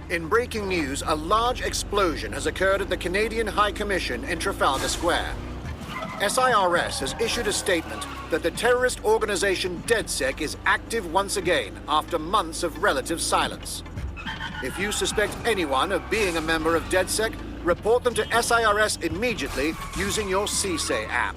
In breaking news, a large explosion has occurred at the Canadian High Commission in Trafalgar Square. SIRS has issued a statement that the terrorist organization DedSec is active once again after months of relative silence. If you suspect anyone of being a member of DedSec, report them to SIRS immediately using your CSAY app.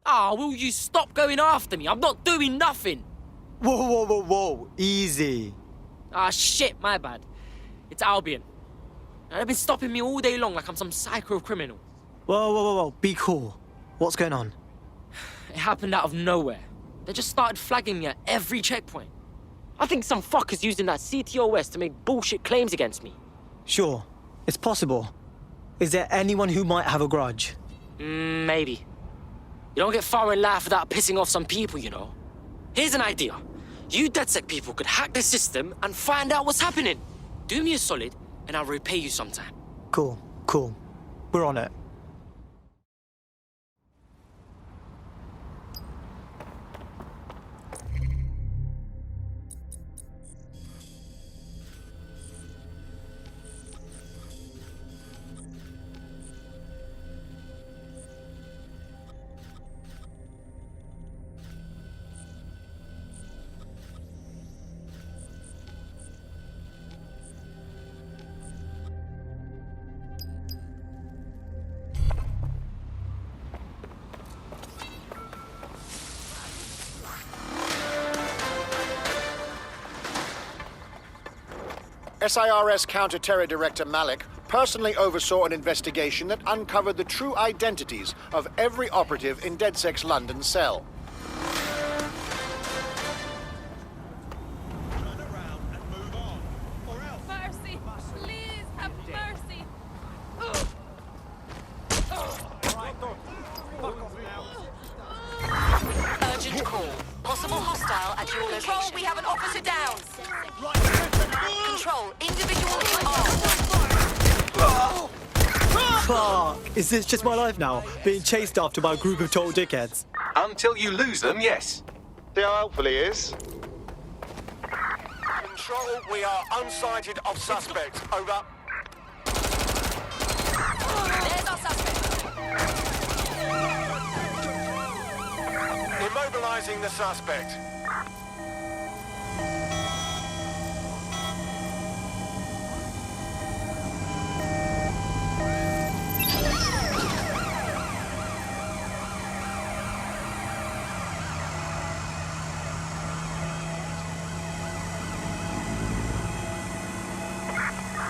Ah, will you stop going after me? I'm not doing nothing. Whoa, whoa, whoa, whoa. Easy. Ah, shit, my bad. It's Albion. They've been stopping me all day long like I'm some psycho criminal. Whoa, whoa, whoa, whoa. Be cool. What's going on? It happened out of nowhere. They just started flagging me at every checkpoint. I think some fucker's using that CTOS to make bullshit claims against me. Sure. It's possible. Is there anyone who might have a grudge? Maybe. You don't get far in life without pissing off some people, you know. Here's an idea. You DedSec people could hack the system and find out what's happening. Do me a solid, and I'll repay you sometime. Cool, cool. We're on it. SIRS Counter-Terror Director Malik personally oversaw an investigation that uncovered the true identities of every operative in DedSec's London cell. Turn around and move on, or else. Mercy! Please have mercy! Urgent call. Possible hostile at your location. Control, we have an officer down! Control, individual in arms. Fuck! Is this just my life now? Being chased after by a group of total dickheads? Until you lose them, yes. See how helpful he is? Control, we are unsighted of suspect. Over. There's our suspect! Immobilizing the suspect.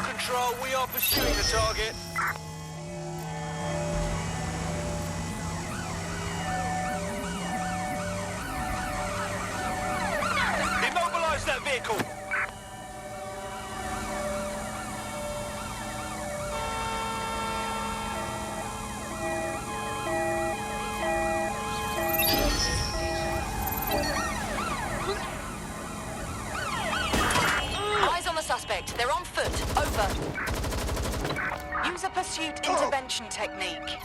Control, we are pursuing the target. Immobilize that vehicle. Eyes on the suspect. They're on foot. Over. Use a pursuit intervention technique.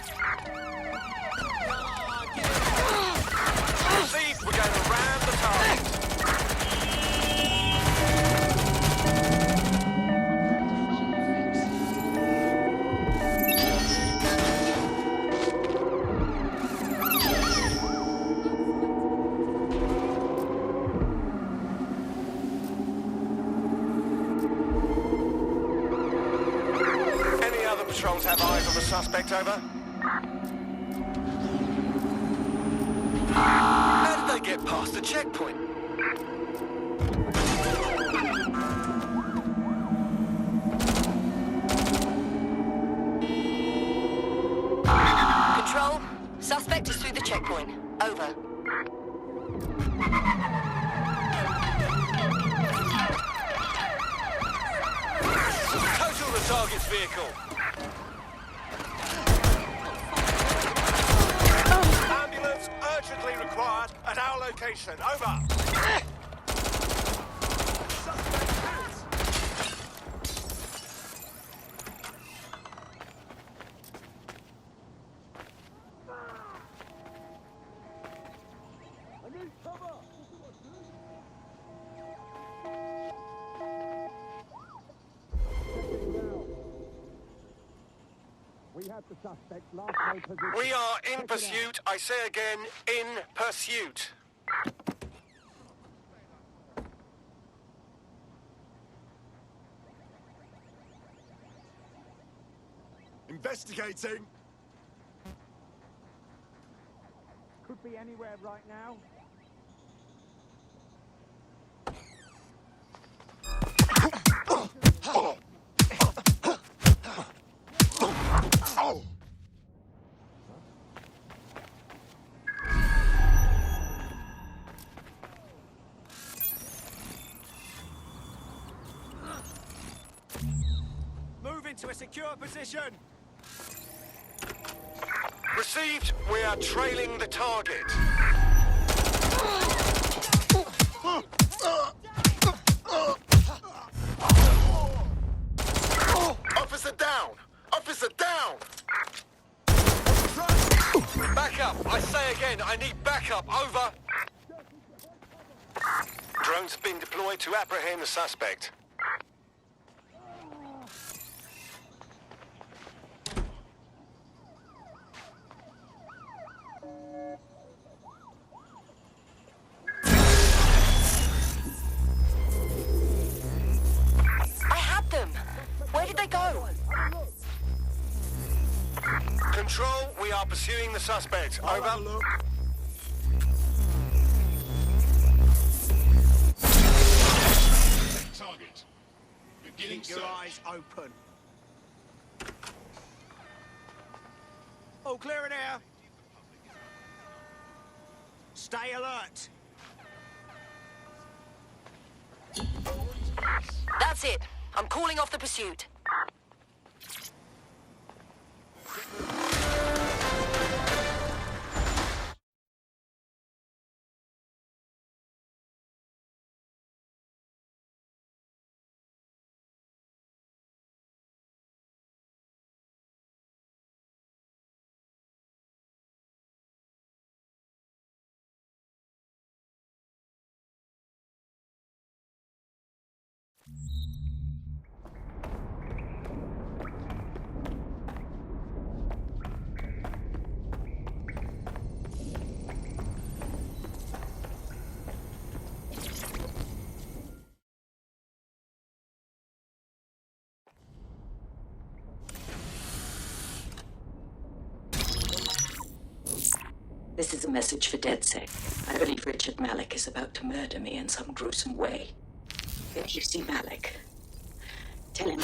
See, we're going around the target. Any other patrols have eyes on the suspect, over? How did they get past the checkpoint? Control, suspect is through the checkpoint. Over. Total the target's vehicle. urgently required at our location. Over. We are in pursuit. I say again, in pursuit. Investigating. Could be anywhere right now. Move into a secure position. Received. We are trailing the target. Officer down! Officer down! Backup! I say again, I need backup. Over. Drones have been deployed to apprehend the suspect. I had them. Where did they go? Control, we are pursuing the suspect. Over. Target. Beginning Keep your search. eyes open. All clear in here. Stay alert. That's it. I'm calling off the pursuit. This is a message for DedSec. I believe Richard Malik is about to murder me in some gruesome way. If you see Malik, tell him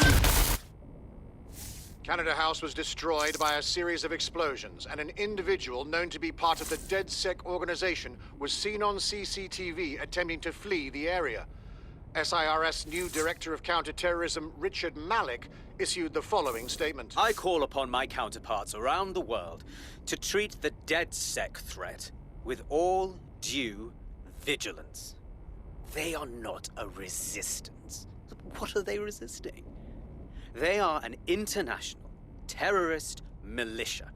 Canada House was destroyed by a series of explosions, and an individual known to be part of the DedSec organization was seen on CCTV attempting to flee the area. SIRS new Director of Counterterrorism, Richard Malik, issued the following statement. I call upon my counterparts around the world to treat the DedSec threat with all due vigilance. They are not a resistance. What are they resisting? They are an international terrorist militia.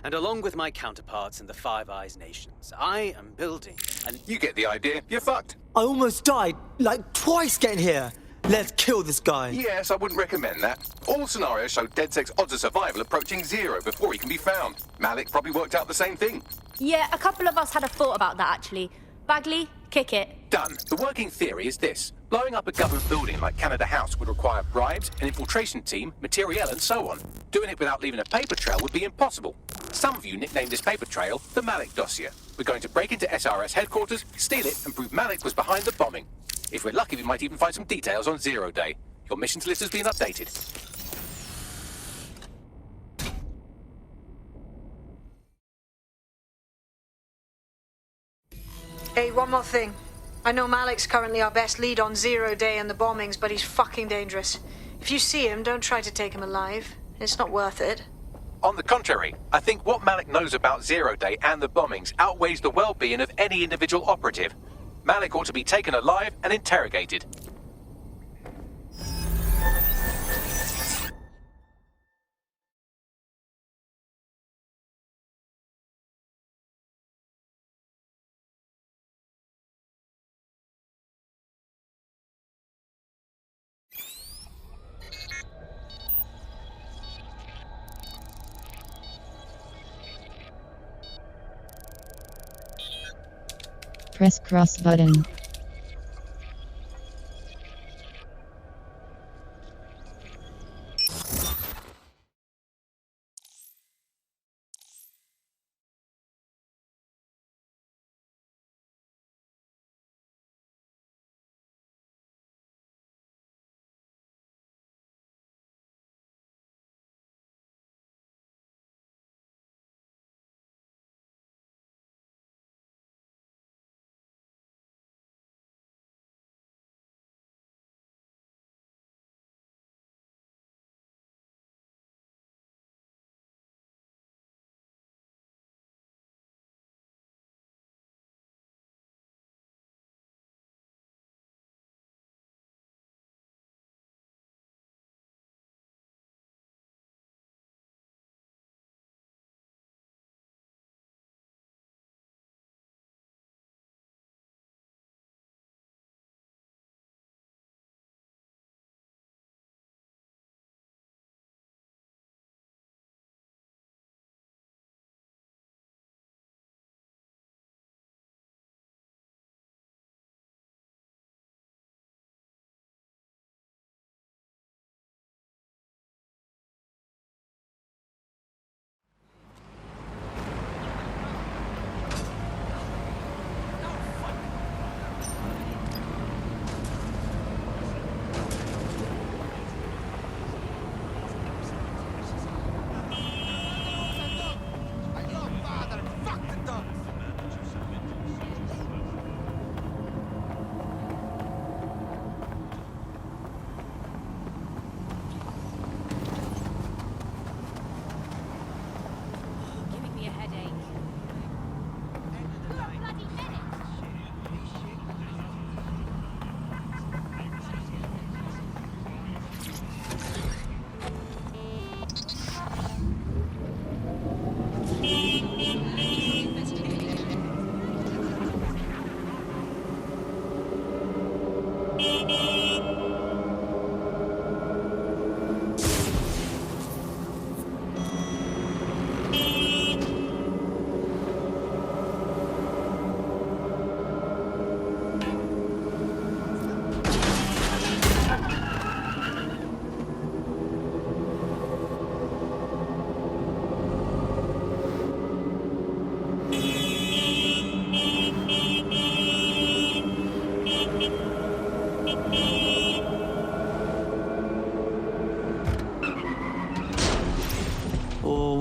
And along with my counterparts in the Five Eyes nations, I am building an... You get the idea. You're fucked. I almost died, like twice getting here. Let's kill this guy. Yes, I wouldn't recommend that. All scenarios show DedSec's odds of survival approaching 0 before he can be found. Malik probably worked out the same thing. Yeah, a couple of us had a thought about that, actually. Bagley, kick it. Done. The working theory is this. Blowing up a government building like Canada House would require bribes, an infiltration team, materiel, and so on. Doing it without leaving a paper trail would be impossible. Some of you nicknamed this paper trail the Malik dossier. We're going to break into SRS headquarters, steal it, and prove Malik was behind the bombing. If we're lucky, we might even find some details on 0 Day. Your missions list has been updated. Hey, one more thing. I know Malik's currently our best lead on 0 Day and the bombings, but he's fucking dangerous. If you see him, don't try to take him alive. It's not worth it. On the contrary, I think what Malik knows about Zero Day and the bombings outweighs the well-being of any individual operative. Malik ought to be taken alive and interrogated. Press cross button.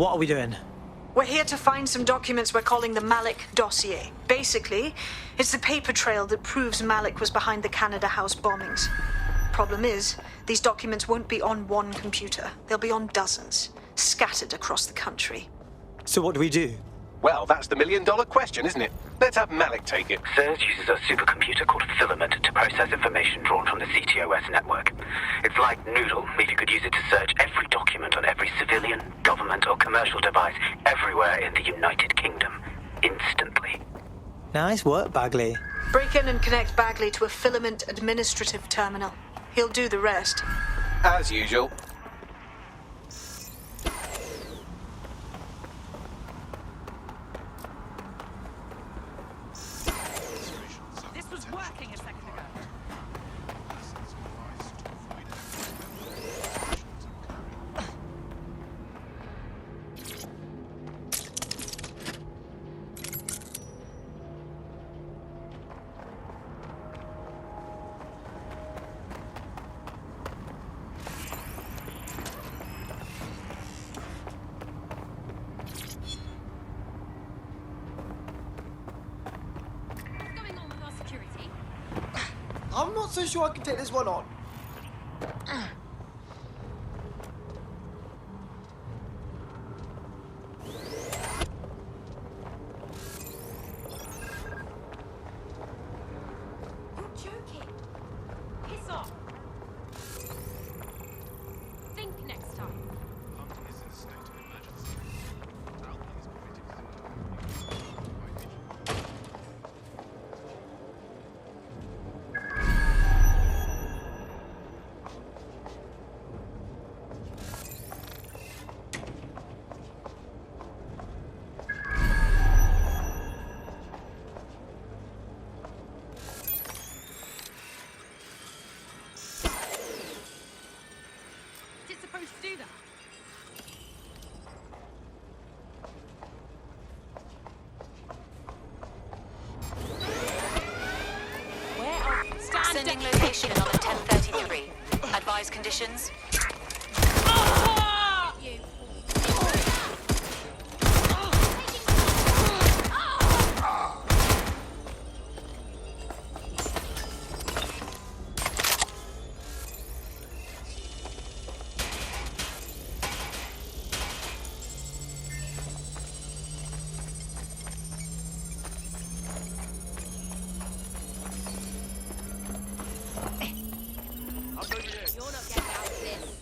What are we doing? We're here to find some documents we're calling the Malik dossier. Basically, it's the paper trail that proves Malik was behind the Canada House bombings. Problem is, these documents won't be on one computer. They'll be on dozens, scattered across the country. So what do we do? Well, that's the million-dollar question, isn't it? Let's have Malik take it. Surge uses a supercomputer called Filament to process information drawn from the CTOS network. It's like Noodle, if you could use it to search every document on every civilian, government, or commercial device everywhere in the United Kingdom, instantly. Nice work, Bagley. Break in and connect Bagley to a Filament administrative terminal. He'll do the rest. As usual. I'm not so sure I can take this one on. off! Think next time. Supposed to do that? Where are Sending location on a 1033. Advise conditions. you? You're not getting out of this.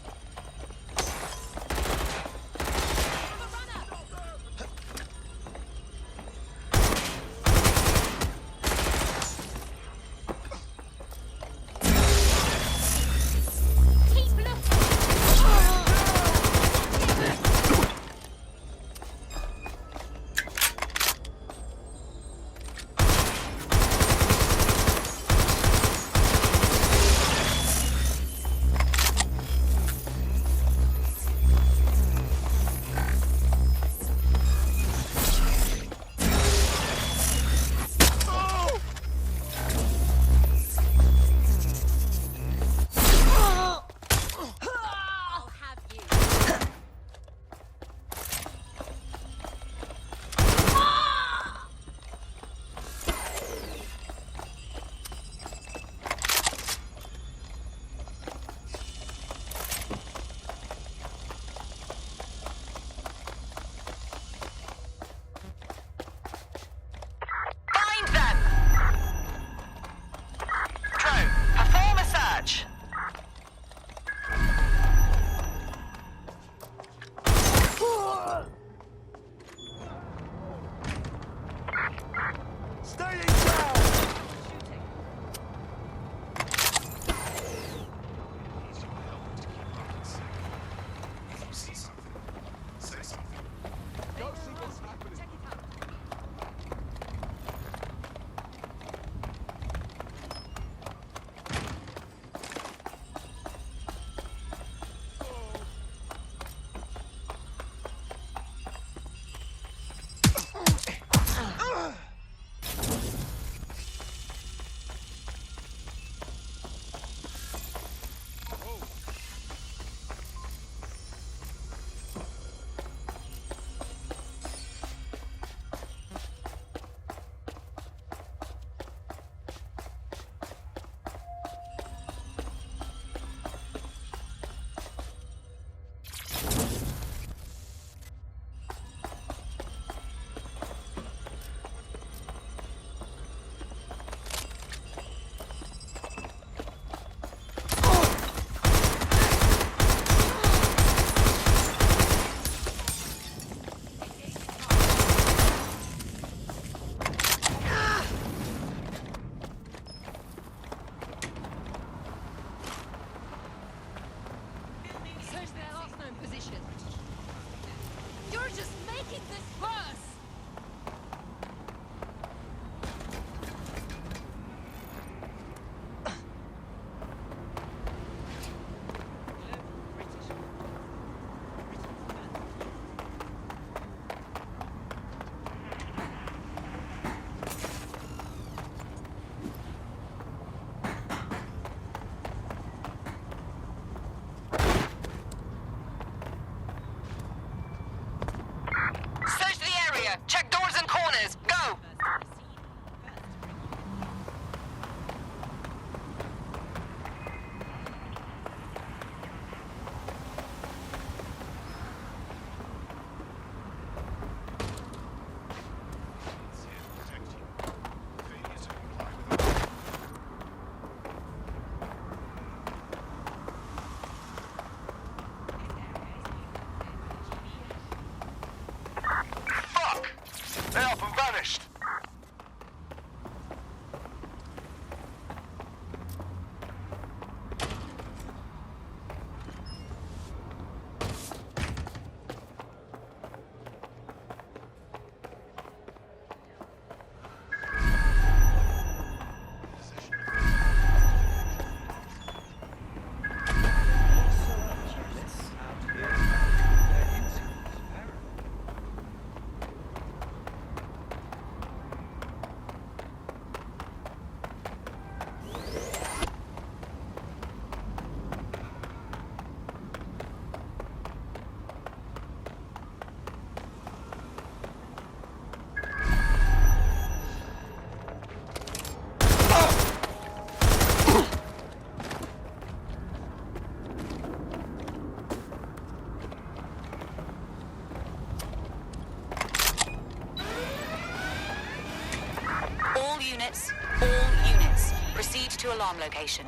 alarm location.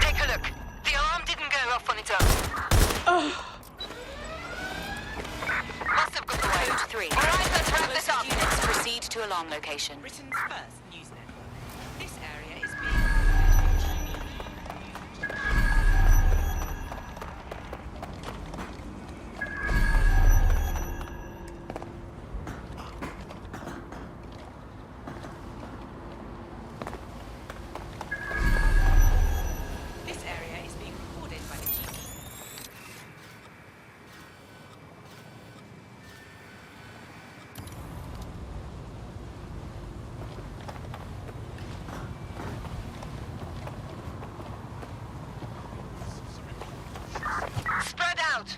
Take a look. The alarm didn't go off on its own. Must have got away. Code 3. Alright, let's wrap this up. Units proceed to alarm location. Britain's first news network. This area is being recorded by the GP. Spread out.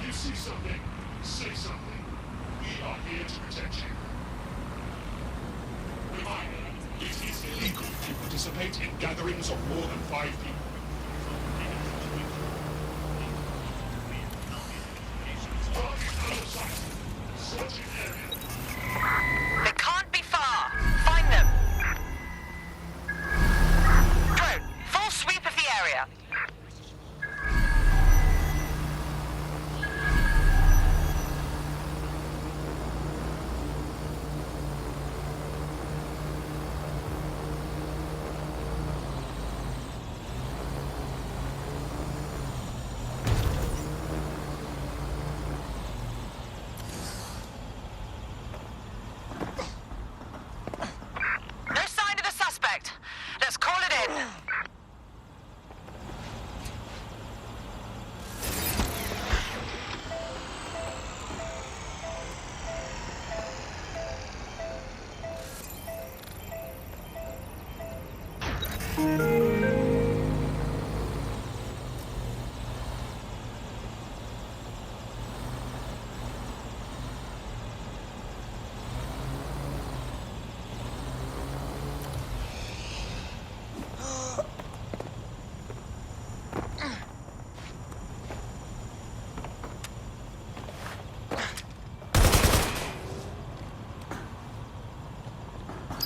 You see something? Say something. We are here to protect you. Reminder, it is illegal to participate in gatherings of more than 5 people. Target out of sight. Searching area. They can't be far. Find them. Drone, full sweep of the area. No sign of the suspect. Let's call it in.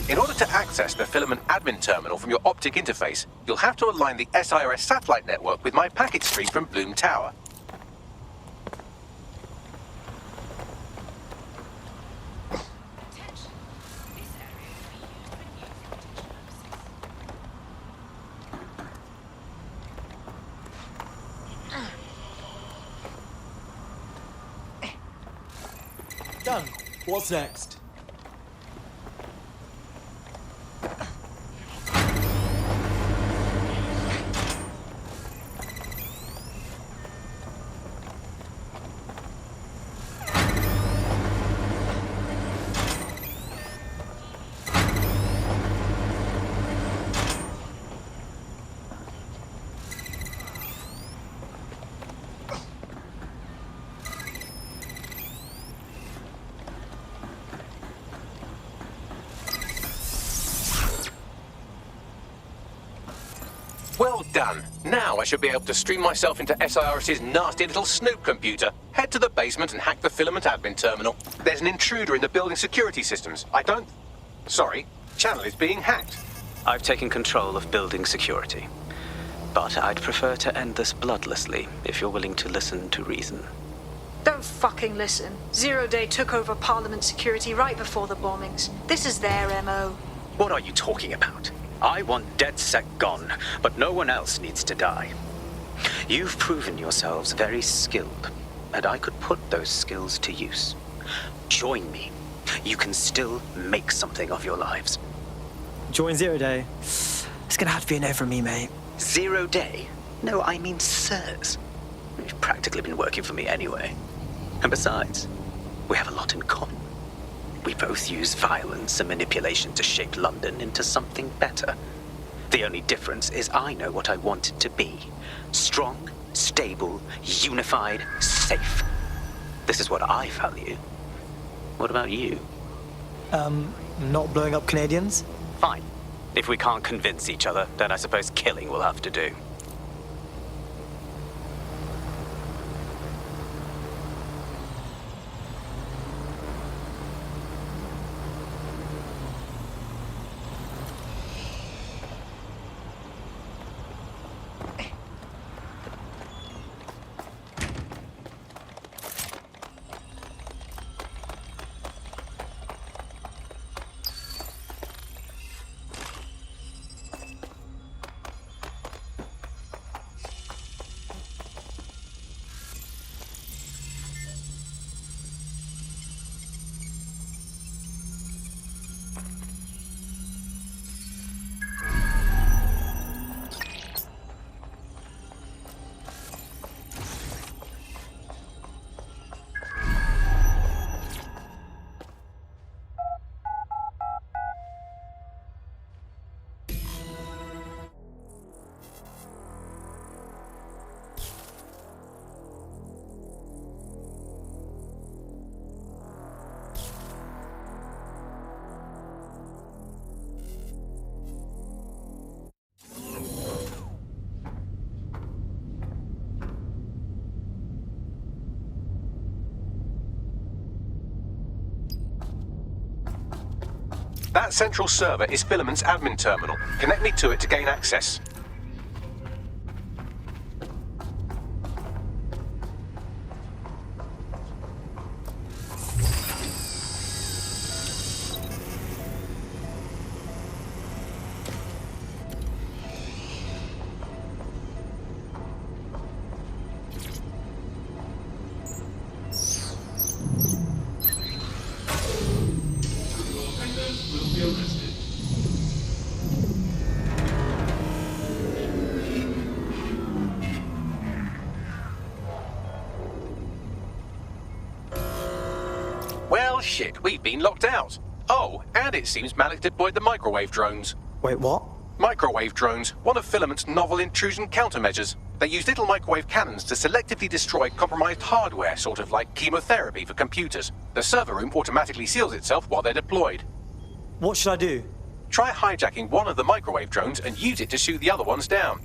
In order to access the filament admin terminal from your optic interface, you'll have to align the SIRS satellite network with my packet stream from Bloom Tower. Done. What's next? Well done. Now I should be able to stream myself into SIRS's nasty little snoop computer, head to the basement and hack the filament admin terminal. There's an intruder in the building security systems. Sorry, channel is being hacked. I've taken control of building security. But I'd prefer to end this bloodlessly, if you're willing to listen to reason. Don't fucking listen. Zero Day took over Parliament security right before the bombings. This is their MO. What are you talking about? I want DedSec gone, but no one else needs to die. You've proven yourselves very skilled, and I could put those skills to use. Join me. You can still make something of your lives. Join Zero Day. It's gonna have to be a no from me, mate. 0 day? No, I mean sirs. You've practically been working for me anyway. And besides, we have a lot in common. We both use violence and manipulation to shape London into something better. The only difference is I know what I want it to be. Strong, stable, unified, safe. This is what I value. What about you? Not blowing up Canadians? Fine. If we can't convince each other, then I suppose killing will have to do. That central server is Filament's admin terminal. Connect me to it to gain access. Well, shit, we've been locked out. Oh, and it seems Malik deployed the microwave drones. Wait, what? Microwave drones, one of Filament's novel intrusion countermeasures. They use little microwave cannons to selectively destroy compromised hardware, sort of like chemotherapy for computers. The server room automatically seals itself while they're deployed. What should I do? Try hijacking one of the microwave drones and use it to shoot the other ones down.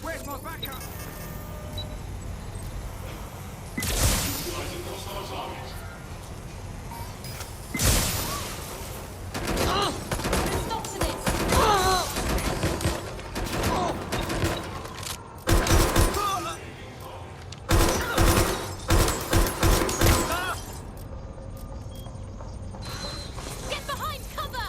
Where's my backup? Get behind cover!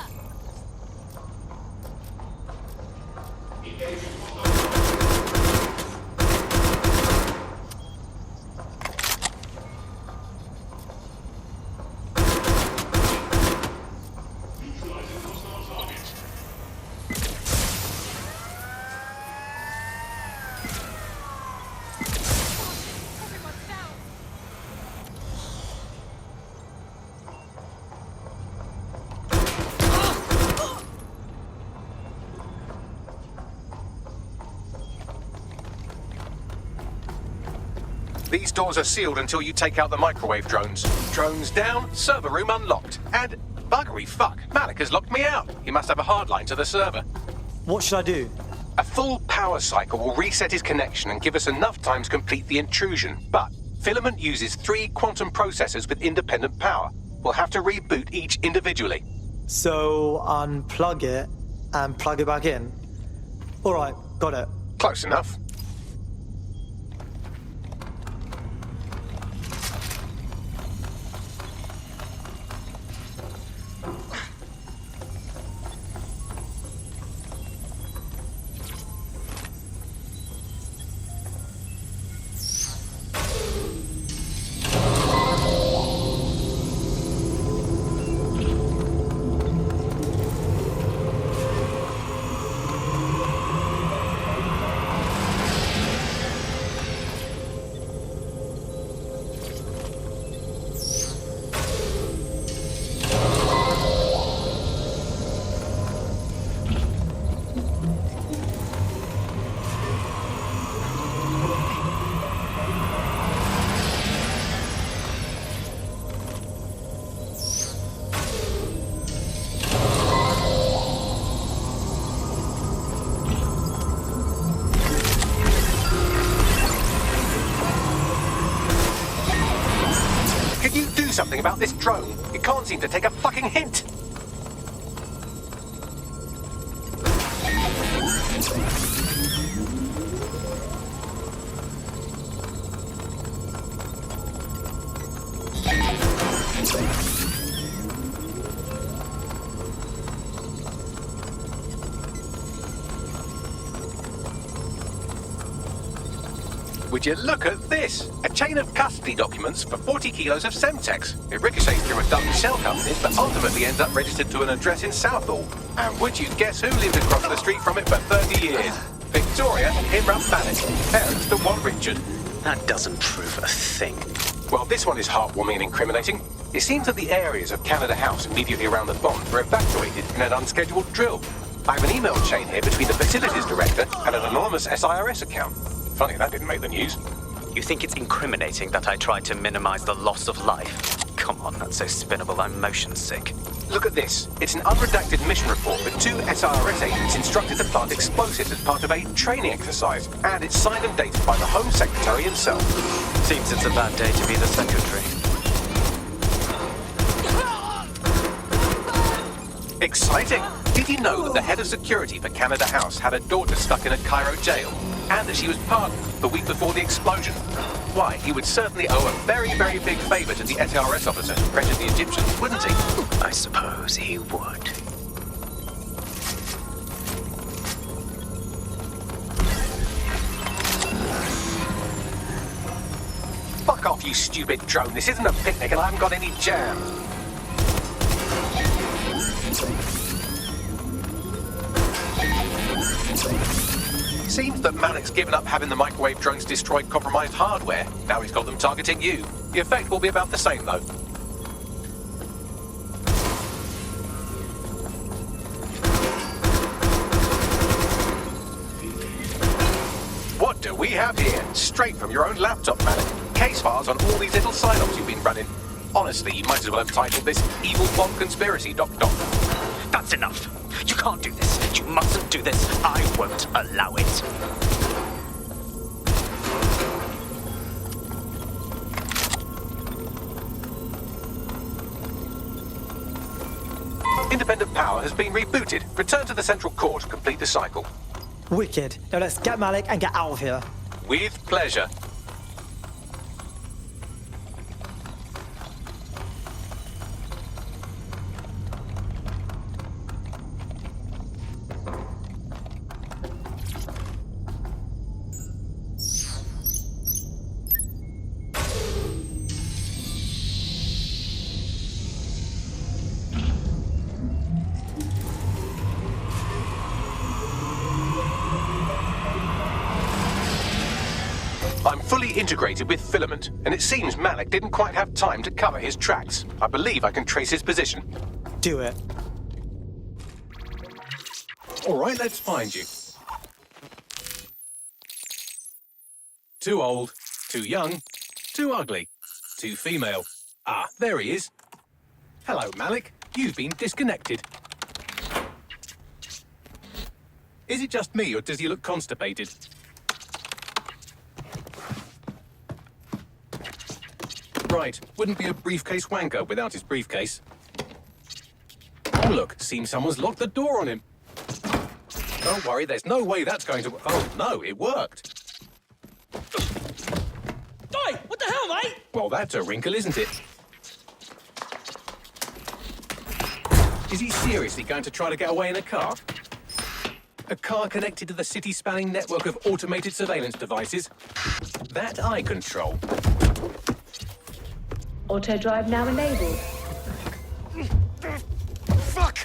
These doors are sealed until you take out the microwave drones. Drones down, server room unlocked. And buggery fuck, Malik has locked me out. He must have a hard line to the server. What should I do? A full power cycle will reset his connection and give us enough time to complete the intrusion. But Filament uses 3 quantum processors with independent power. We'll have to reboot each individually. So, unplug it and plug it back in? Alright, got it. Close enough. Something about this drone. It can't seem to take a fucking hint. Would you look at this? A chain of custody documents for 40 kilos of Semtex. It ricochets through a dozen shell companies, but ultimately ends up registered to an address in Southall. And would you guess who lived across the street from it for 30 years? Victoria and Imran Malik, parents to one Richard. That doesn't prove a thing. Well, this one is heartwarming and incriminating. It seems that the areas of Canada House immediately around the bomb were evacuated in an unscheduled drill. I have an email chain here between the facilities director and an anonymous SIRS account. Funny that didn't make the news. You think it's incriminating that I tried to minimize the loss of life? Come on, that's so spinnable I'm motion sick. Look at this. It's an unredacted mission report with 2 SIRS agents instructed to plant explosives as part of a training exercise. And it's signed and dated by the Home Secretary himself. Seems it's a bad day to be the secretary. Exciting! Did you know that the head of security for Canada House had a daughter stuck in a Cairo jail? And that she was pardoned the week before the explosion? Why, he would certainly owe a very, very big favor to the SRS officer who pressured the Egyptians, wouldn't he? I suppose he would. Fuck off, you stupid drone. This isn't a picnic and I haven't got any jam. Seems that Malik's given up having the microwave drones destroy compromised hardware. Now he's got them targeting you. The effect will be about the same, though. What do we have here? Straight from your own laptop, Malik. Case files on all these little sign-offs you've been running. Honestly, you might as well have titled this Evil Bomb Conspiracy, Doc. That's enough. You can't do this. You mustn't do this. I won't allow it. Independent power has been rebooted. Return to the central core to complete the cycle. Wicked. Now let's get Malik and get out of here. With pleasure. I'm fully integrated with Filament, and it seems Malik didn't quite have time to cover his tracks. I believe I can trace his position. Do it. All right, let's find you. Too old, too young, too ugly, too female. Ah, there he is. Hello, Malik. You've been disconnected. Is it just me, or does he look constipated? Right, wouldn't be a briefcase wanker without his briefcase. Oh look, seems someone's locked the door on him. Don't worry, there's no way that's going to... Oh no, it worked. Oi, what the hell, mate? Well, that's a wrinkle, isn't it? Is he seriously going to try to get away in a car? A car connected to the city-spanning network of automated surveillance devices? That I control. Auto drive now enabled. Fuck!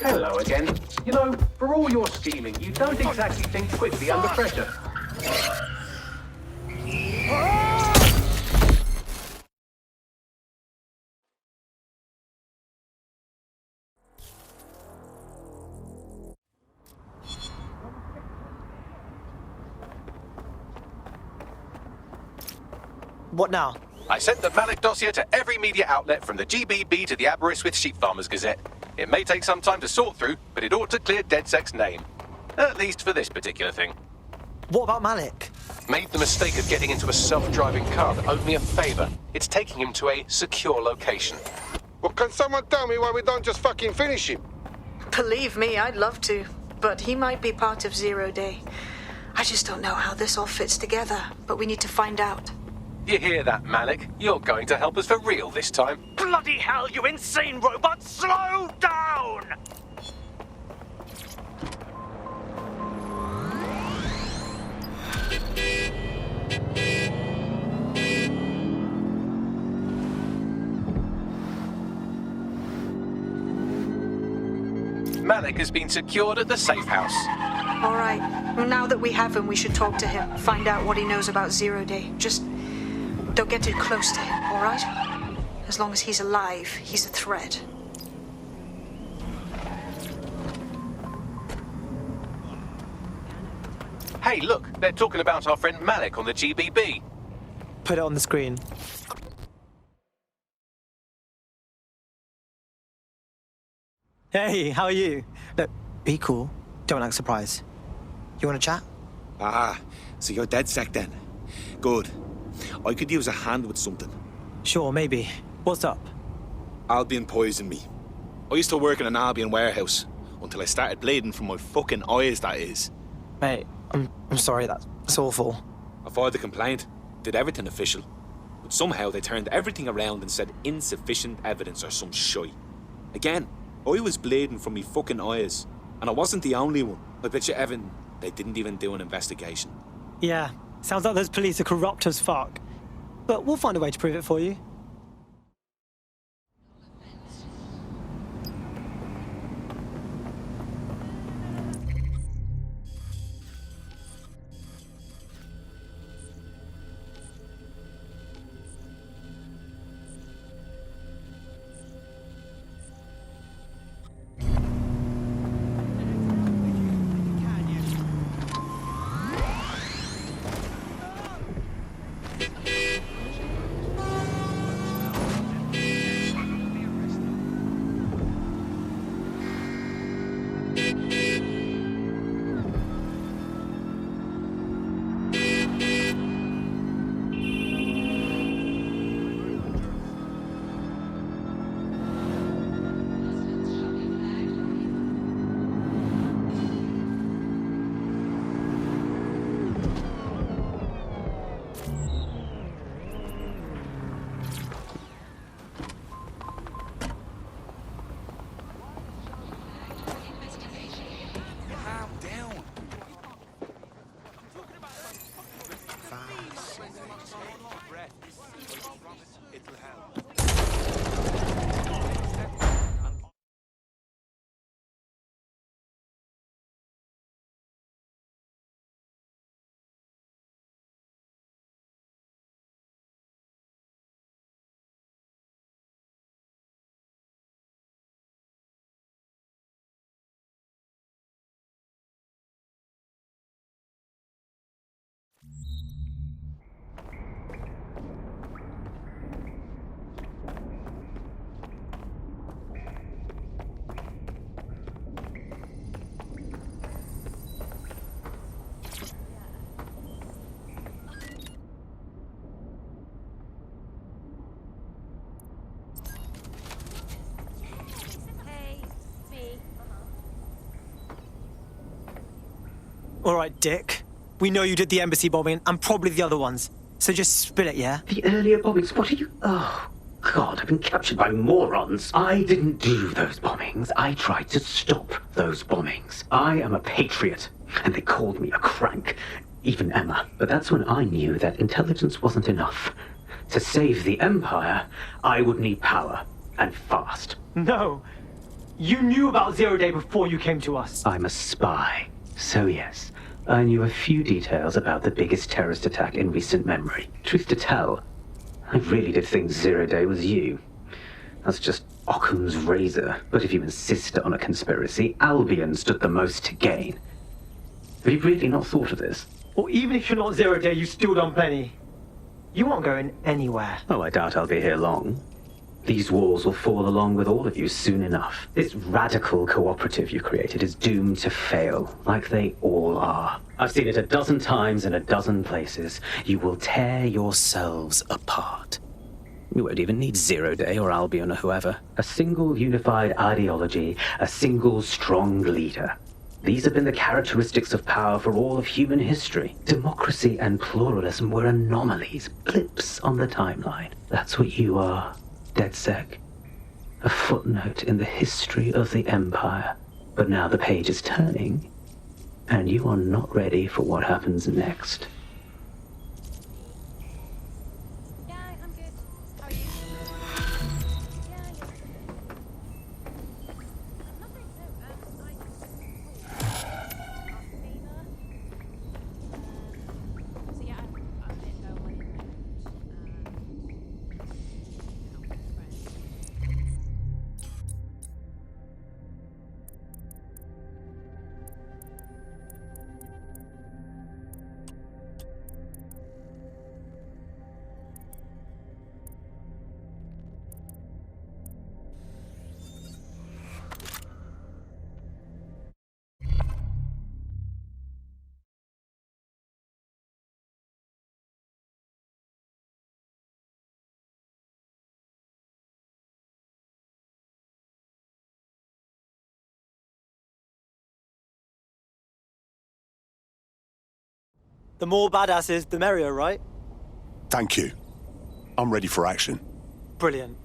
Hello again. You know, for all your scheming, you don't exactly think quickly under pressure. What now? I sent the Malik dossier to every media outlet from the GBB to the Aberystwyth Sheep Farmers Gazette. It may take some time to sort through, but it ought to clear DedSec's name. At least for this particular thing. What about Malik? Made the mistake of getting into a self-driving car that owed me a favor. It's taking him to a secure location. Well, can someone tell me why we don't just fucking finish him? Believe me, I'd love to, but he might be part of Zero Day. I just don't know how this all fits together, but we need to find out. You hear that, Malik? You're going to help us for real this time. Bloody hell, you insane robot! Slow down! Malik has been secured at the safe house. All right. Well, now that we have him, we should talk to him. Find out what he knows about Zero Day. Just don't get too close to him, all right? As long as he's alive, he's a threat. Hey, look, they're talking about our friend Malik on the GBB. Put it on the screen. Hey, how are you? Look, be cool. Don't act surprised. You want to chat? Ah, so you're DedSec then. Good. I could use a hand with something. Sure, maybe. What's up? Albion poisoned me. I used to work in an Albion warehouse until I started bleeding from my fucking eyes, that is. Mate, I'm sorry, that's awful. I filed a complaint, did everything official. But somehow they turned everything around and said insufficient evidence or some shite. Again, I was bleeding from me fucking eyes. And I wasn't the only one. I bet you, Evan, they didn't even do an investigation. Yeah, sounds like those police are corrupt as fuck. But we'll find a way to prove it for you. All right, Dick. We know you did the embassy bombing and probably the other ones. So just spill it, yeah? The earlier bombings, what are you... Oh, God, I've been captured by morons. I didn't do those bombings. I tried to stop those bombings. I am a patriot, and they called me a crank. Even Emma. But that's when I knew that intelligence wasn't enough. To save the Empire, I would need power, and fast. No. You knew about Zero Day before you came to us. I'm a spy. So yes, I knew a few details about the biggest terrorist attack in recent memory. Truth to tell, I really did think Zero Day was you. That's just Occam's razor. But if you insist on a conspiracy, Albion stood the most to gain. Have you really not thought of this? Or even if you're not Zero Day, you still done plenty. You aren't going anywhere. Oh, I doubt I'll be here long. These walls will fall along with all of you soon enough. This radical cooperative you created is doomed to fail, like they all are. I've seen it a dozen times in a dozen places. You will tear yourselves apart. You won't even need Zero Day or Albion or whoever. A single unified ideology, a single strong leader. These have been the characteristics of power for all of human history. Democracy and pluralism were anomalies, blips on the timeline. That's what you are, DedSec. A footnote in the history of the Empire. But now the page is turning, and you are not ready for what happens next. The more badasses, the merrier, right? Thank you. I'm ready for action. Brilliant.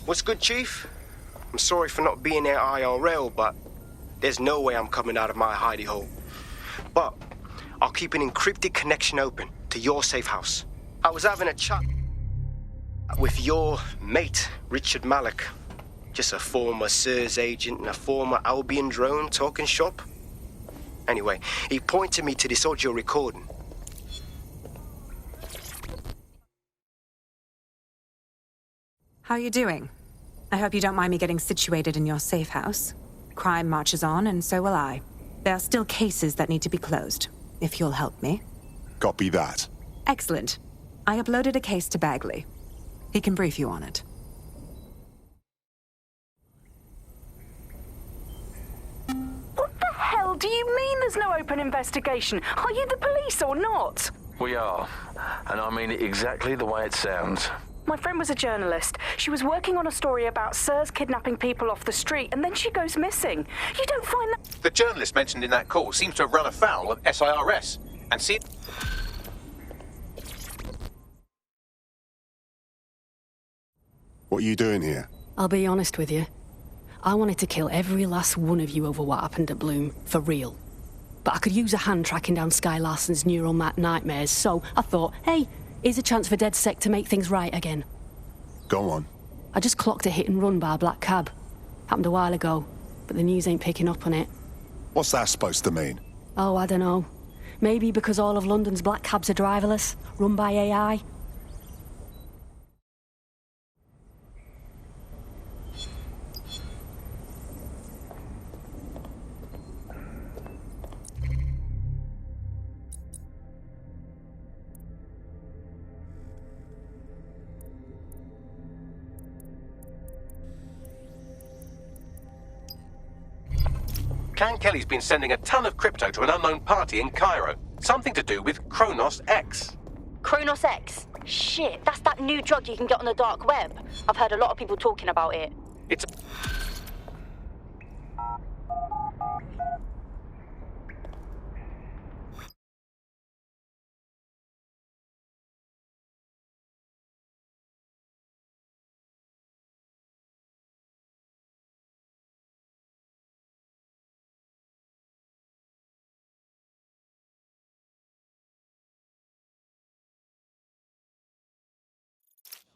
What's good, Chief? I'm sorry for not being there IRL, but there's no way I'm coming out of my hidey hole. But I'll keep an encrypted connection open to your safe house. I was having a chat with your mate, Richard Malik. Just a former SIRS agent and a former Albion drone talking shop. Anyway, he pointed me to this audio recording. How are you doing? I hope you don't mind me getting situated in your safe house. Crime marches on, and so will I. There are still cases that need to be closed, if you'll help me. Copy that. Excellent. I uploaded a case to Bagley. He can brief you on it. What the hell do you mean there's no open investigation? Are you the police or not? We are. And I mean it exactly the way it sounds. My friend was a journalist. She was working on a story about SIRS kidnapping people off the street, and then she goes missing. You don't find that... The journalist mentioned in that call seems to have run afoul of SIRS. And see... What are you doing here? I'll be honest with you. I wanted to kill every last one of you over what happened at Bloom, for real. But I could use a hand tracking down Sky Larson's neural nightmares, so I thought, hey, here's a chance for DedSec to make things right again. Go on. I just clocked a hit and run by a black cab. Happened a while ago, but the news ain't picking up on it. What's that supposed to mean? Oh, I don't know. Maybe because all of London's black cabs are driverless, run by AI. Can Kelly's been sending a ton of crypto to an unknown party in Cairo. Something to do with Kronos X. Kronos X? Shit, that's that new drug you can get on the dark web. I've heard a lot of people talking about it. It's...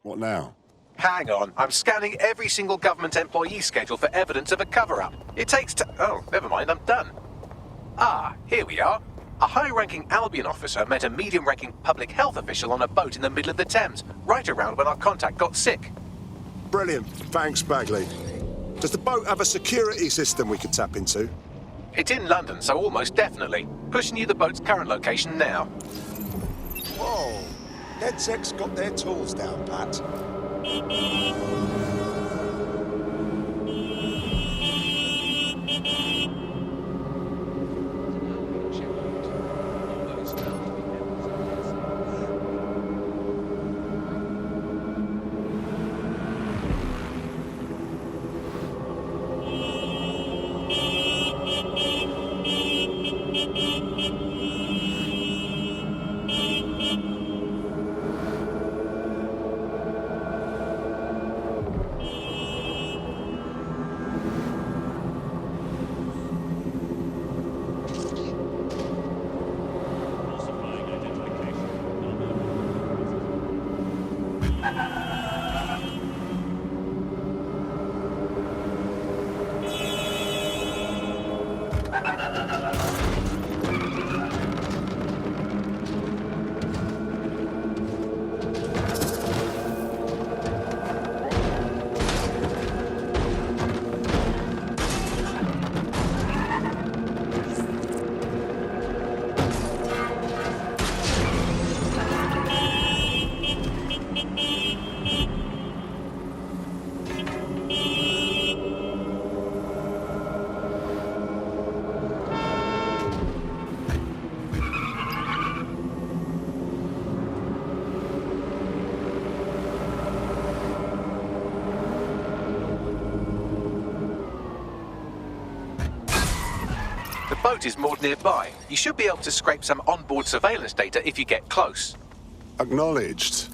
What now? Hang on, I'm scanning every single government employee schedule for evidence of a cover-up. It takes oh, never mind, I'm done. Ah, here we are. A high-ranking Albion officer met a medium-ranking public health official on a boat in the middle of the Thames, right around when our contact got sick. Brilliant. Thanks, Bagley. Does the boat have a security system we could tap into? It's in London, so almost definitely. Pushing you the boat's current location now. Whoa. DedSec's got their tools down, Pat. The boat is moored nearby. You should be able to scrape some onboard surveillance data if you get close. Acknowledged.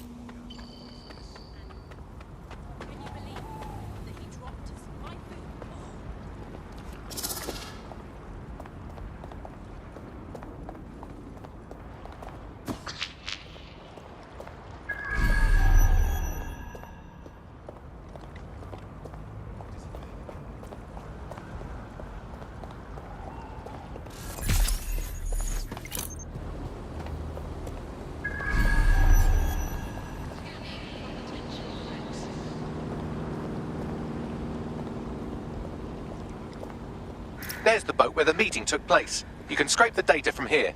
There's the boat where the meeting took place. You can scrape the data from here.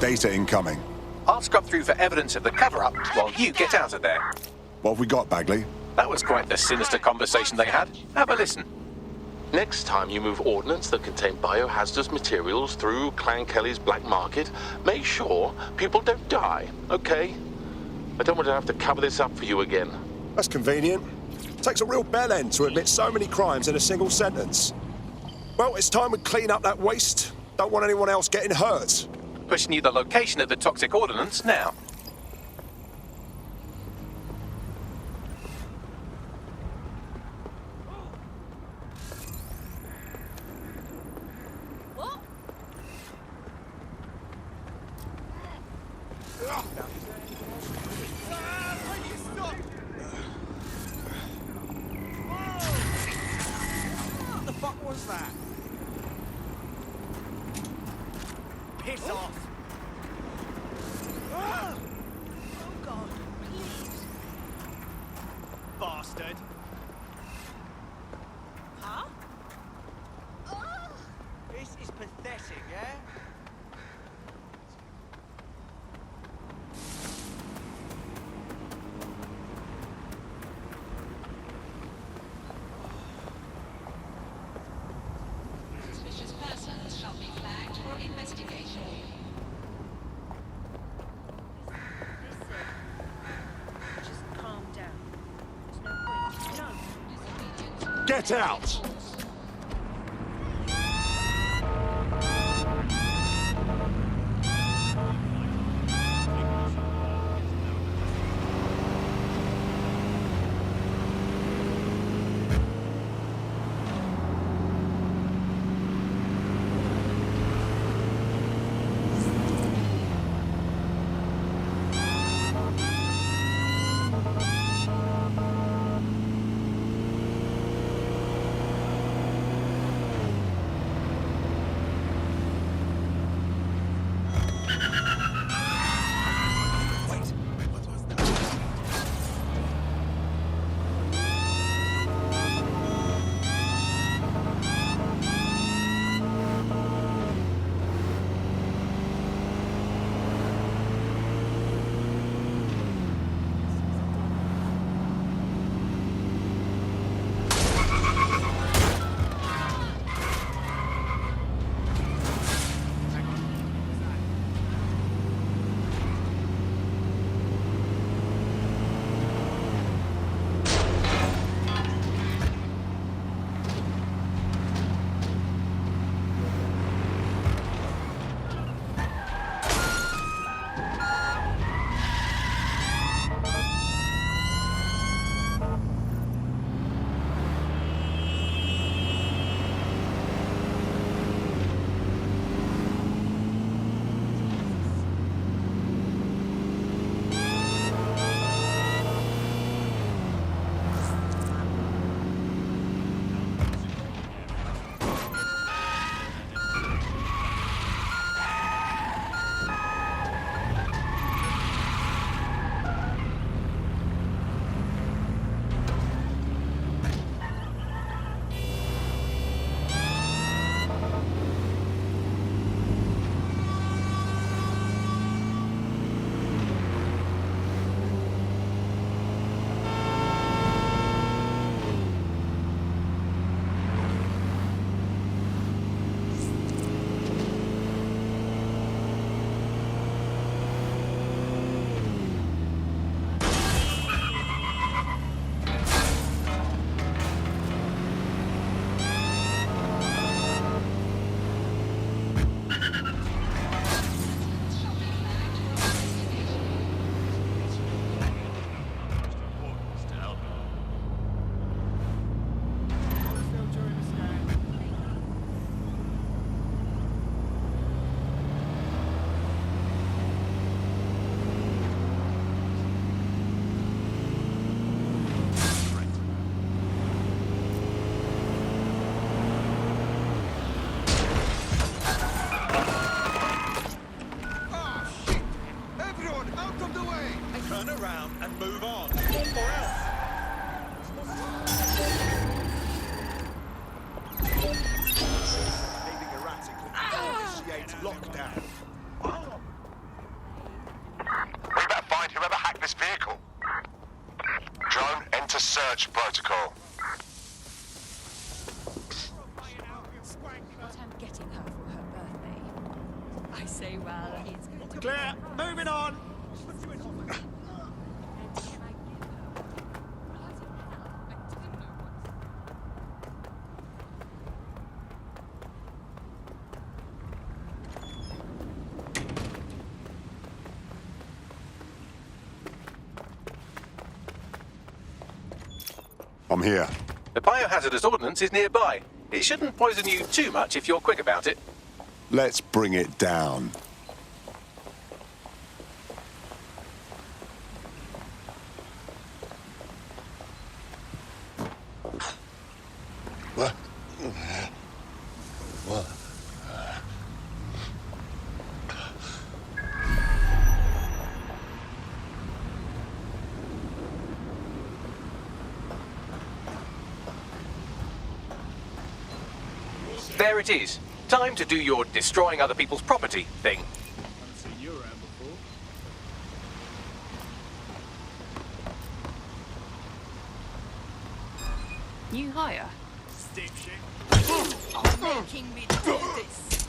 Data incoming. I'll scrub through for evidence of the cover-up while you get out of there. What have we got, Bagley? That was quite the sinister conversation they had. Have a listen. Next time you move ordnance that contain biohazardous materials through Clan Kelly's black market, make sure people don't die, okay? I don't want to have to cover this up for you again. That's convenient. Takes a real bellend to admit so many crimes in a single sentence. Well, it's time we clean up that waste. Don't want anyone else getting hurt. Pushing you the location of the toxic ordnance now. What the fuck was that? Piss off! Oh God, please! Bastard! Huh? This is pathetic, yeah? Suspicious persons shall be flagged for investigation. Just calm down. There's no point. No. Get out! Lockdown. to search protocol. What I'm getting her for her birthday. I say, well, it's going to Clear. Moving on. I'm here. The biohazardous ordnance is nearby. It shouldn't poison you too much if you're quick about it. Let's bring it down. What? What? There it is. Time to do your destroying other people's property thing. Haven't seen you around before. New hire. Dipshit. You're making me do this.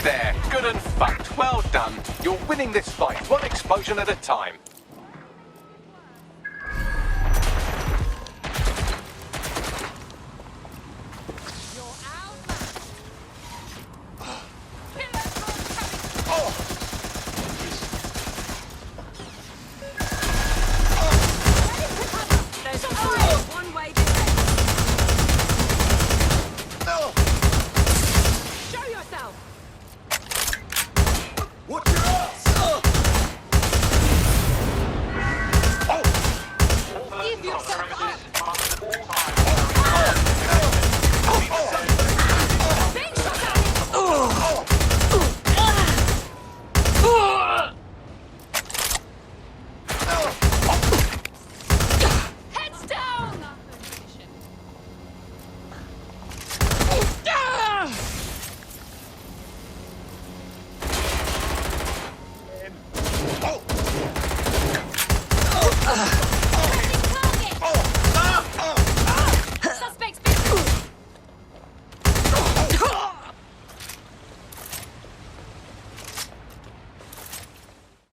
There, good and fucked. Well done. You're winning this fight, one explosion at a time. There's only one way to Show yourself! Watch your ass!